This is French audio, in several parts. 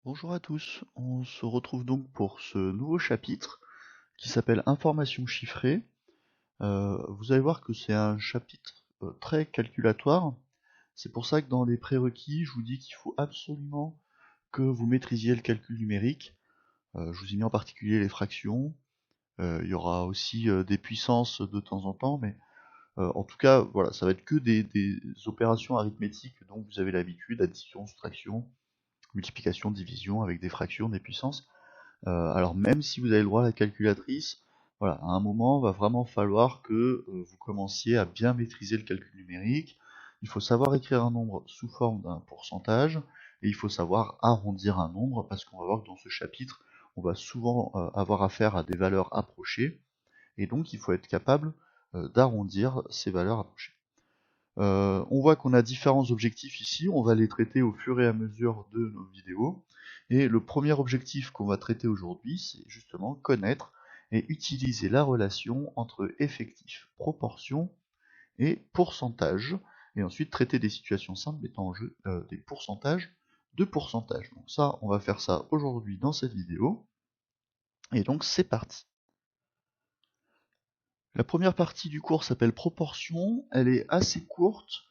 Bonjour à tous, on se retrouve donc pour ce nouveau chapitre qui s'appelle Information chiffrée. Vous allez voir que c'est un chapitre très calculatoire. C'est pour ça que dans les prérequis, je vous dis qu'il faut absolument que vous maîtrisiez le calcul numérique. Je vous ai mis en particulier les fractions. Il y aura aussi des puissances de temps en temps, mais en tout cas, voilà, ça va être que des opérations arithmétiques dont vous avez l'habitude, addition, soustraction, multiplication, division avec des fractions, des puissances. Alors même si vous avez le droit à la calculatrice, voilà, à un moment, il va vraiment falloir que vous commenciez à bien maîtriser le calcul numérique. Il faut savoir écrire un nombre sous forme d'un pourcentage, et il faut savoir arrondir un nombre, parce qu'on va voir que dans ce chapitre, on va souvent avoir affaire à des valeurs approchées, et donc il faut être capable d'arrondir ces valeurs approchées. On voit qu'on a différents objectifs ici, on va les traiter au fur et à mesure de nos vidéos. Et le premier objectif qu'on va traiter aujourd'hui, c'est justement connaître et utiliser la relation entre effectif, proportion et pourcentage. Et ensuite traiter des situations simples mettant en jeu des pourcentages de pourcentage. Donc ça, on va faire ça aujourd'hui dans cette vidéo. Et donc c'est parti. La première partie du cours s'appelle proportion, elle est assez courte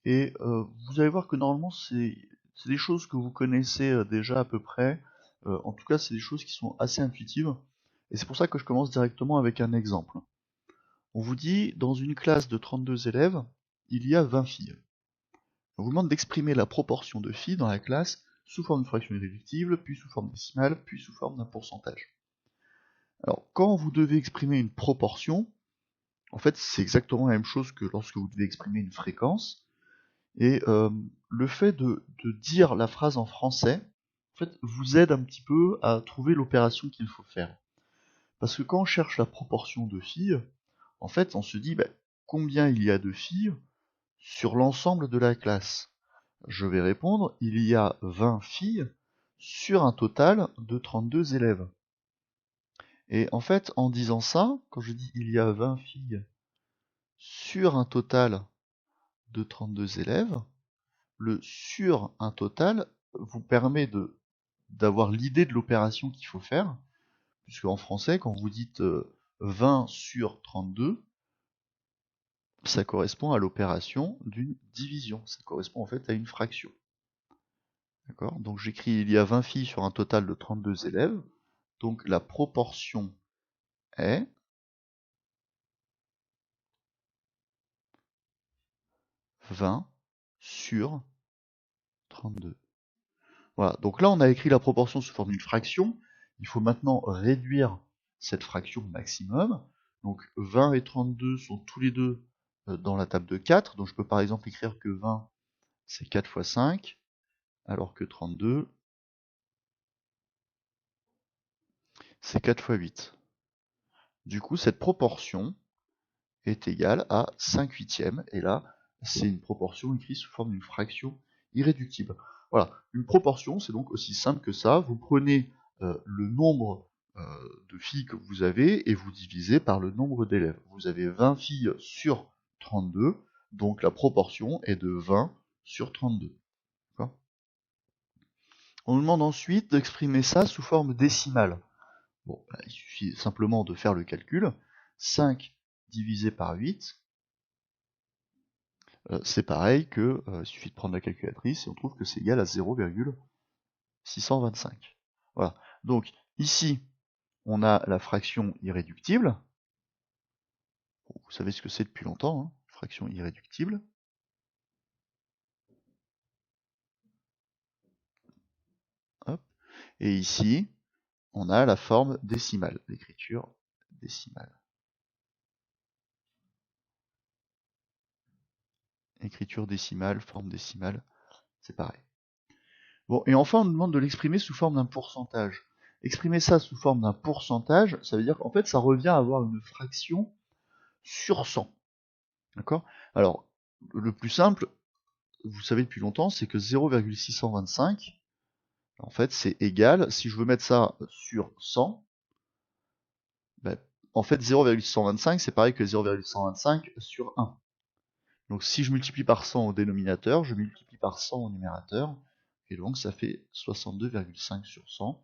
et vous allez voir que normalement c'est des choses que vous connaissez déjà à peu près. En tout cas, c'est des choses qui sont assez intuitives et c'est pour ça que je commence directement avec un exemple. On vous dit dans une classe de 32 élèves, il y a 20 filles. On vous demande d'exprimer la proportion de filles dans la classe sous forme de fraction irréductible, puis sous forme décimale, puis sous forme d'un pourcentage. Alors, quand vous devez exprimer une proportion, en fait, c'est exactement la même chose que lorsque vous devez exprimer une fréquence. Et le fait de dire la phrase en français, en fait, vous aide un petit peu à trouver l'opération qu'il faut faire. Parce que quand on cherche la proportion de filles, en fait, on se dit combien il y a de filles sur l'ensemble de la classe. Je vais répondre, il y a 20 filles sur un total de 32 élèves. Et en fait, en disant ça, quand je dis il y a 20 filles sur un total de 32 élèves, le sur un total vous permet d'avoir l'idée de l'opération qu'il faut faire, puisque en français, quand vous dites 20 sur 32, ça correspond à l'opération d'une division, ça correspond en fait à une fraction. D'accord? Donc j'écris il y a 20 filles sur un total de 32 élèves, donc la proportion est 20 sur 32. Voilà, donc là on a écrit la proportion sous forme d'une fraction, il faut maintenant réduire cette fraction au maximum. Donc 20 et 32 sont tous les deux dans la table de 4, donc je peux par exemple écrire que 20 c'est 4 fois 5, alors que 32 c'est 4 fois 8. Du coup cette proportion est égale à 5 huitièmes, et là c'est une proportion écrite sous forme d'une fraction irréductible. Voilà, une proportion c'est donc aussi simple que ça, vous prenez le nombre de filles que vous avez et vous divisez par le nombre d'élèves. Vous avez 20 filles sur 32, donc la proportion est de 20 sur 32. On nous demande ensuite d'exprimer ça sous forme décimale. Bon, il suffit simplement de faire le calcul. 5 divisé par 8, c'est pareil que, il suffit de prendre la calculatrice et on trouve que c'est égal à 0,625. Voilà. Donc ici, on a la fraction irréductible. Bon, vous savez ce que c'est depuis longtemps, hein, fraction irréductible. Hop. Et ici, on a la forme décimale, l'écriture décimale. Écriture décimale, forme décimale, c'est pareil. Bon, et enfin, on nous demande de l'exprimer sous forme d'un pourcentage. Exprimer ça sous forme d'un pourcentage, ça veut dire qu'en fait, ça revient à avoir une fraction sur 100. D'accord? Alors, le plus simple, vous savez depuis longtemps, c'est que 0,625, en fait, c'est égal, si je veux mettre ça sur 100, ben, en fait, 0,625, c'est pareil que 0,125 sur 1. Donc si je multiplie par 100 au dénominateur, je multiplie par 100 au numérateur, et donc ça fait 62,5 sur 100,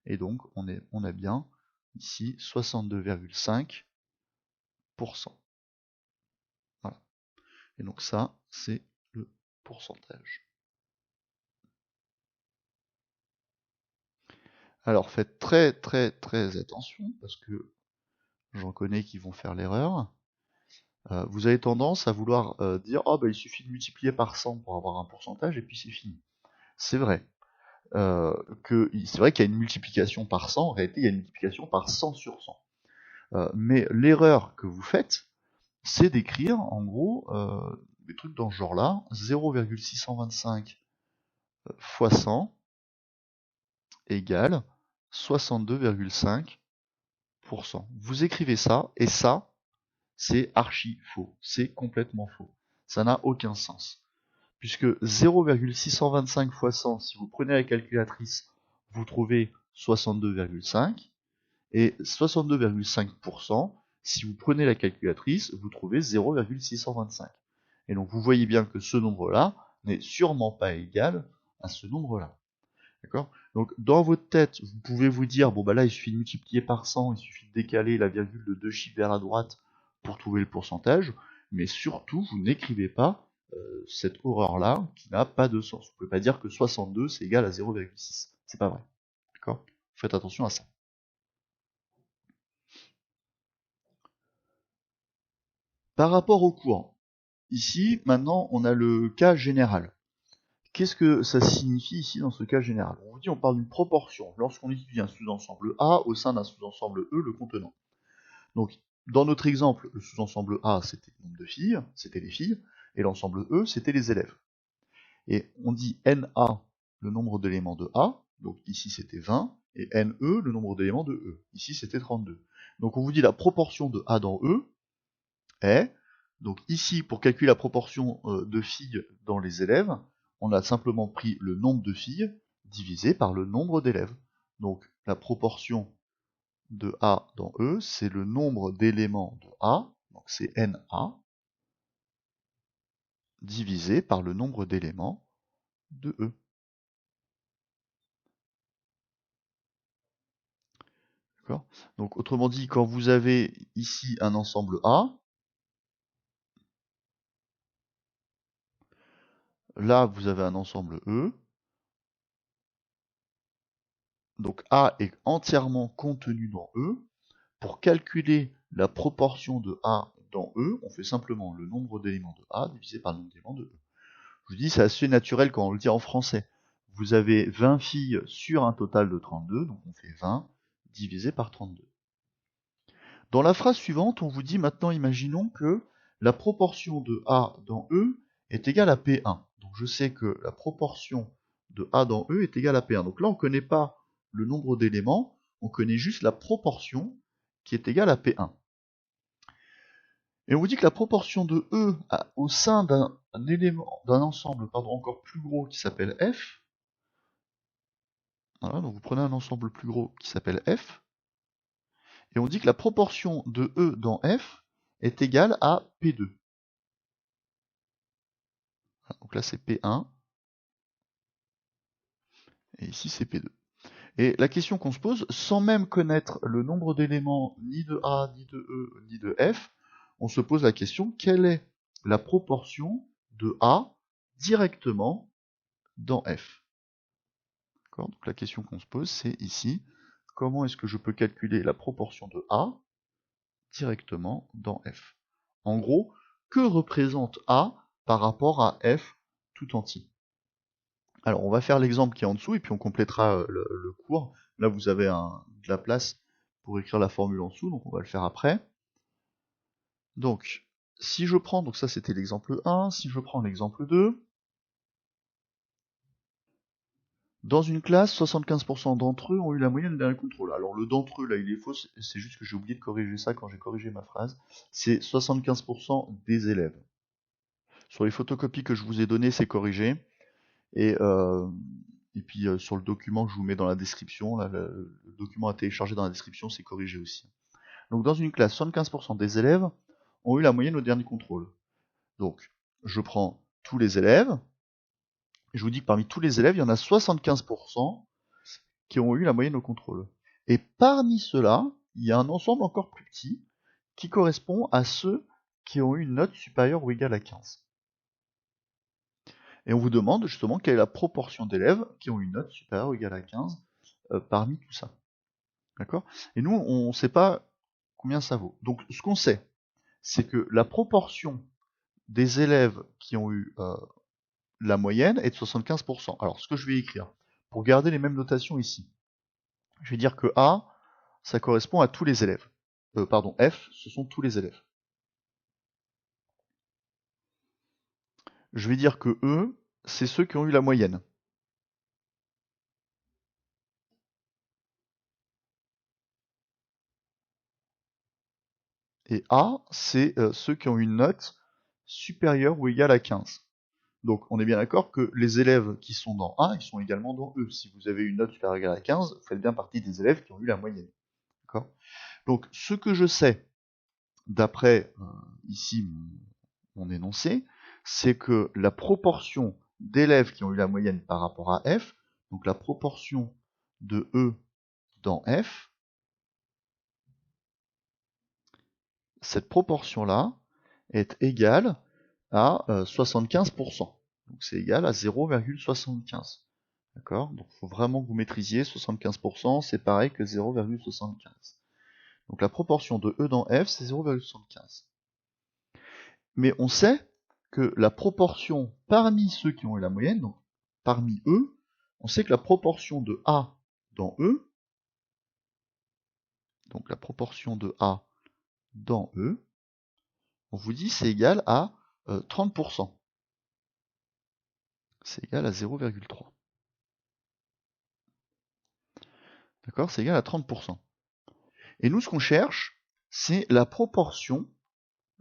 et donc on a bien ici 62,5%. Voilà. Et donc ça, c'est le pourcentage. Alors faites très très très attention, parce que j'en connais qui vont faire l'erreur. Vous avez tendance à vouloir dire « Oh, bah, il suffit de multiplier par 100 pour avoir un pourcentage, et puis c'est fini ». C'est vrai. C'est vrai qu'il y a une multiplication par 100, en réalité il y a une multiplication par 100 sur 100. Mais l'erreur que vous faites, c'est d'écrire en gros des trucs dans ce genre-là, 0,625 fois 100 égale 62,5%. Vous écrivez ça, et ça, c'est archi faux. C'est complètement faux. Ça n'a aucun sens. Puisque 0,625 fois 100, si vous prenez la calculatrice, vous trouvez 62,5. Et 62,5%, si vous prenez la calculatrice, vous trouvez 0,625. Et donc vous voyez bien que ce nombre-là n'est sûrement pas égal à ce nombre-là. D'accord ? Donc dans votre tête, vous pouvez vous dire, bon bah là il suffit de multiplier par 100, il suffit de décaler la virgule de 2 chiffres vers la droite pour trouver le pourcentage, mais surtout vous n'écrivez pas cette horreur-là qui n'a pas de sens. Vous ne pouvez pas dire que 62 c'est égal à 0,6. C'est pas vrai. D'accord ? Faites attention à ça. Par rapport au cours, ici, maintenant, on a le cas général. Qu'est-ce que ça signifie ici dans ce cas général? On vous dit on parle d'une proportion lorsqu'on étudie un sous-ensemble A au sein d'un sous-ensemble E le contenant. Donc, dans notre exemple, le sous-ensemble A, c'était le nombre de filles, c'était les filles, et l'ensemble E, c'était les élèves. Et on dit NA, le nombre d'éléments de A, donc ici c'était 20, et NE, le nombre d'éléments de E, ici c'était 32. Donc on vous dit la proportion de A dans E est, donc ici, pour calculer la proportion de filles dans les élèves, on a simplement pris le nombre de filles divisé par le nombre d'élèves. Donc la proportion de A dans E, c'est le nombre d'éléments de A, donc c'est NA, divisé par le nombre d'éléments de E. D'accord ? Donc autrement dit, quand vous avez ici un ensemble A, là vous avez un ensemble E, donc A est entièrement contenu dans E. Pour calculer la proportion de A dans E, on fait simplement le nombre d'éléments de A divisé par le nombre d'éléments de E. Je vous dis, c'est assez naturel quand on le dit en français. Vous avez 20 filles sur un total de 32, donc on fait 20 divisé par 32. Dans la phrase suivante, on vous dit maintenant, imaginons que la proportion de A dans E est égale à P1. Donc je sais que la proportion de A dans E est égale à P1. Donc là, on ne connaît pas le nombre d'éléments, on connaît juste la proportion qui est égale à P1. Et on vous dit que la proportion de E au sein d'un ensemble encore plus gros qui s'appelle F, voilà, donc vous prenez un ensemble plus gros qui s'appelle F, et on dit que la proportion de E dans F est égale à P2. Voilà, donc là c'est P1, et ici c'est P2. Et la question qu'on se pose, sans même connaître le nombre d'éléments ni de A, ni de E, ni de F, on se pose la question, quelle est la proportion de A directement dans F? Donc la question qu'on se pose, c'est ici, comment est-ce que je peux calculer la proportion de A directement dans F? En gros, que représente A par rapport à F tout entier? Alors on va faire l'exemple qui est en dessous et puis on complétera le cours. Là vous avez de la place pour écrire la formule en dessous, donc on va le faire après. Donc si je prends, donc ça c'était l'exemple 1, si je prends l'exemple 2, dans une classe, 75% d'entre eux ont eu la moyenne d'un contrôle. Alors le d'entre eux, là, il est faux, c'est juste que j'ai oublié de corriger ça quand j'ai corrigé ma phrase. C'est 75% des élèves. Sur les photocopies que je vous ai données, c'est corrigé. Et puis sur le document que je vous mets dans la description, là, le document à télécharger dans la description, c'est corrigé aussi. Donc dans une classe, 75% des élèves ont eu la moyenne au dernier contrôle. Donc je prends tous les élèves, je vous dis que parmi tous les élèves, il y en a 75% qui ont eu la moyenne au contrôle. Et parmi ceux-là, il y a un ensemble encore plus petit qui correspond à ceux qui ont eu une note supérieure ou égale à 15. Et on vous demande justement quelle est la proportion d'élèves qui ont une note supérieure ou égale à 15 parmi tout ça. D'accord? Et nous, on ne sait pas combien ça vaut. Donc ce qu'on sait, c'est que la proportion des élèves qui ont eu la moyenne est de 75%. Alors ce que je vais écrire, pour garder les mêmes notations ici, je vais dire que A, ça correspond à tous les élèves. Pardon, F, ce sont tous les élèves. Je vais dire que E, c'est ceux qui ont eu la moyenne. Et A, c'est ceux qui ont une note supérieure ou égale à 15. Donc on est bien d'accord que les élèves qui sont dans A, ils sont également dans E. Si vous avez une note supérieure ou égale à 15, vous faites bien partie des élèves qui ont eu la moyenne. D'accord ? Donc ce que je sais, d'après ici mon énoncé, c'est que la proportion d'élèves qui ont eu la moyenne par rapport à F, donc la proportion de E dans F, cette proportion-là est égale à 75%. Donc c'est égal à 0,75. D'accord? Donc il faut vraiment que vous maîtrisiez 75%, c'est pareil que 0,75. Donc la proportion de E dans F, c'est 0,75. Mais on sait que la proportion parmi ceux qui ont eu la moyenne, donc parmi eux, on sait que la proportion de A dans E, donc la proportion de A dans E, on vous dit c'est égal à 30%. C'est égal à 0,3. D'accord? C'est égal à 30%. Et nous, ce qu'on cherche, c'est la proportion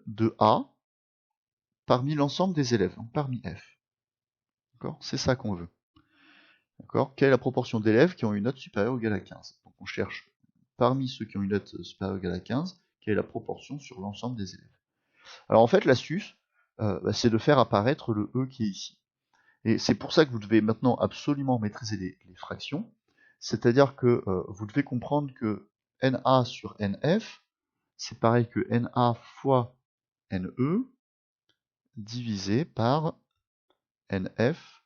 de A parmi l'ensemble des élèves, donc parmi F. D'accord? C'est ça qu'on veut. D'accord? Quelle est la proportion d'élèves qui ont une note supérieure ou égale à 15? Donc on cherche parmi ceux qui ont une note supérieure ou égale à 15, quelle est la proportion sur l'ensemble des élèves. Alors en fait, l'astuce, c'est de faire apparaître le E qui est ici. Et c'est pour ça que vous devez maintenant absolument maîtriser les fractions. C'est-à-dire que vous devez comprendre que NA sur NF, c'est pareil que NA fois NE divisé par NF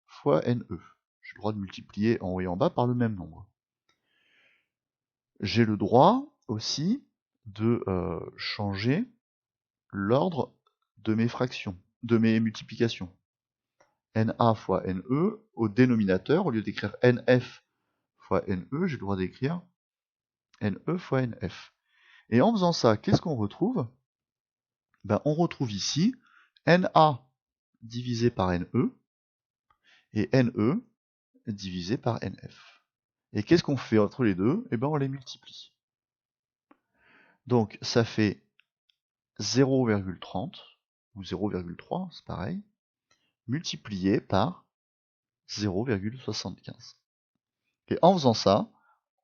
fois NE. J'ai le droit de multiplier en haut et en bas par le même nombre. J'ai le droit aussi de changer l'ordre de mes fractions, de mes multiplications. NA fois NE, au dénominateur, au lieu d'écrire NF fois NE, j'ai le droit d'écrire NE fois NF. Et en faisant ça, qu'est-ce qu'on retrouve? On retrouve ici NA divisé par NE et NE divisé par NF. Et qu'est-ce qu'on fait entre les deux? On les multiplie. Donc ça fait 0,30 ou 0,3, c'est pareil, multiplié par 0,75. Et en faisant ça,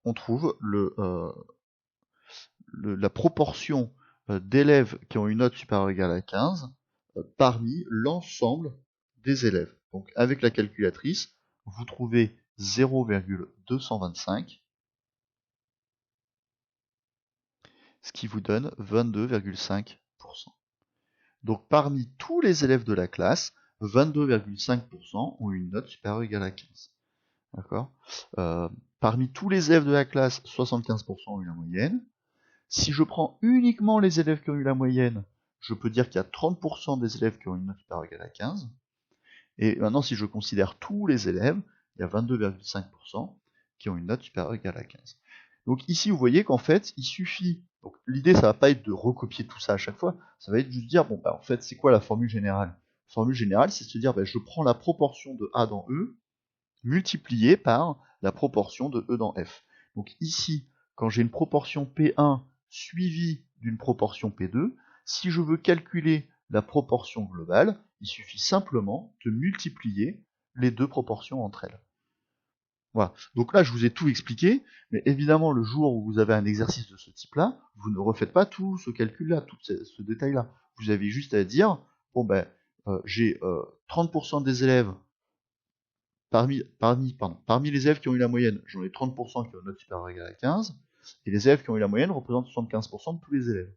on trouve la proportion d'élèves qui ont une note supérieure ou égale à 15 parmi l'ensemble des élèves. Donc avec la calculatrice, vous trouvez 0,225, ce qui vous donne 22,5%. Donc parmi tous les élèves de la classe, 22,5% ont une note supérieure ou égale à 15. D'accord? Parmi tous les élèves de la classe, 75% ont eu la moyenne. Si je prends uniquement les élèves qui ont eu la moyenne, je peux dire qu'il y a 30% des élèves qui ont une note supérieure ou égale à 15. Et maintenant, si je considère tous les élèves, il y a 22,5% qui ont une note supérieure ou égale à 15. Donc ici, vous voyez qu'en fait, il suffit... Donc l'idée, ça va pas être de recopier tout ça à chaque fois, ça va être juste dire, en fait, c'est quoi la formule générale? La formule générale, c'est de se dire, je prends la proportion de A dans E, multiplié par la proportion de E dans F. Donc ici, quand j'ai une proportion P1 suivie d'une proportion P2, si je veux calculer la proportion globale, il suffit simplement de multiplier les deux proportions entre elles. Voilà. Donc là, je vous ai tout expliqué, mais évidemment, le jour où vous avez un exercice de ce type-là, vous ne refaites pas tout ce calcul-là, tout ce détail-là. Vous avez juste à dire, j'ai 30% des élèves parmi les élèves qui ont eu la moyenne, j'en ai 30% qui ont une note supérieure ou égale à 15, et les élèves qui ont eu la moyenne représentent 75% de tous les élèves.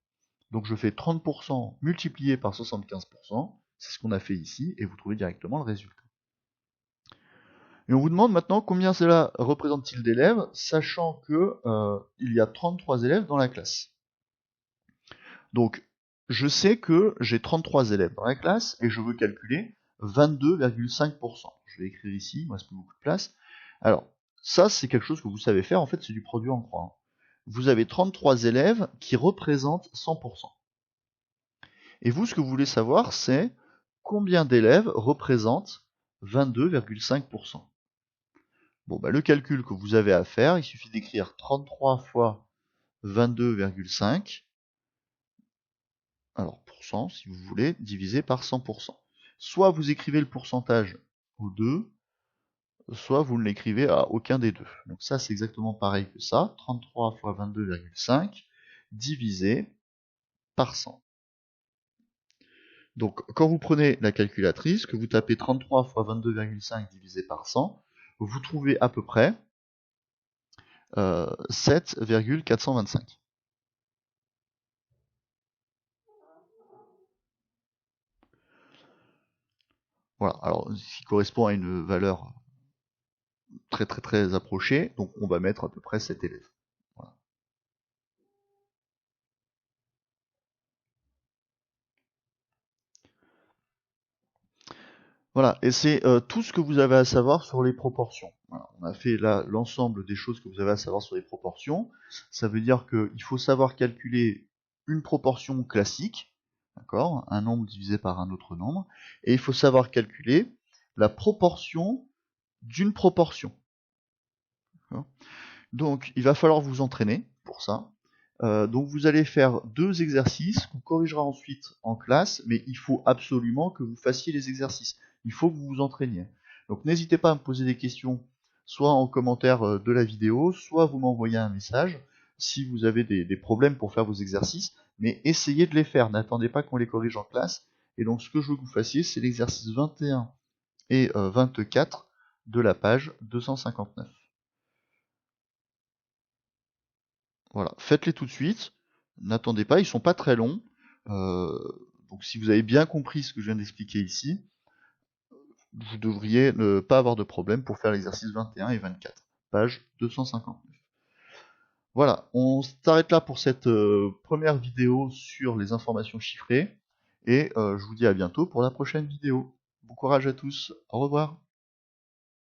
Donc je fais 30% multiplié par 75%, c'est ce qu'on a fait ici, et vous trouvez directement le résultat. Et on vous demande maintenant combien cela représente-t-il d'élèves, sachant que il y a 33 élèves dans la classe. Donc je sais que j'ai 33 élèves dans la classe, et je veux calculer 22,5%. Je vais écrire ici, il ne me reste plus beaucoup de place. Alors, ça c'est quelque chose que vous savez faire, en fait c'est du produit en croix. Vous avez 33 élèves qui représentent 100%. Et vous, ce que vous voulez savoir, c'est combien d'élèves représentent 22,5%. Bon, bah, le calcul que vous avez à faire, il suffit d'écrire 33 fois 22,5, alors pourcent si vous voulez, divisé par 100%. Soit vous écrivez le pourcentage aux deux, soit vous ne l'écrivez à aucun des deux. Donc ça, c'est exactement pareil que ça, 33 fois 22,5 divisé par 100. Donc quand vous prenez la calculatrice, que vous tapez 33 fois 22,5 divisé par 100, vous trouvez à peu près 7,425. Voilà, alors ce qui correspond à une valeur très approchée, donc on va mettre à peu près 7 élèves. Voilà. Voilà, et c'est tout ce que vous avez à savoir sur les proportions. Voilà, on a fait là l'ensemble des choses que vous avez à savoir sur les proportions. Ça veut dire qu'il faut savoir calculer une proportion classique, d'accord, un nombre divisé par un autre nombre, et il faut savoir calculer la proportion d'une proportion. Donc il va falloir vous entraîner pour ça. Donc vous allez faire 2 exercices qu'on corrigera ensuite en classe, mais il faut absolument que vous fassiez les exercices. Il faut que vous vous entraîniez. Donc n'hésitez pas à me poser des questions, soit en commentaire de la vidéo, soit vous m'envoyez un message si vous avez des problèmes pour faire vos exercices, mais essayez de les faire, n'attendez pas qu'on les corrige en classe. Et donc ce que je veux que vous fassiez, c'est l'exercice 21 et 24 de la page 259. Voilà, faites-les tout de suite, n'attendez pas, ils sont pas très longs. Euh, donc si vous avez bien compris ce que je viens d'expliquer ici, vous devriez ne pas avoir de problème pour faire l'exercice 21 et 24, page 259. Voilà, on s'arrête là pour cette première vidéo sur les informations chiffrées, et je vous dis à bientôt pour la prochaine vidéo. Bon courage à tous, au revoir.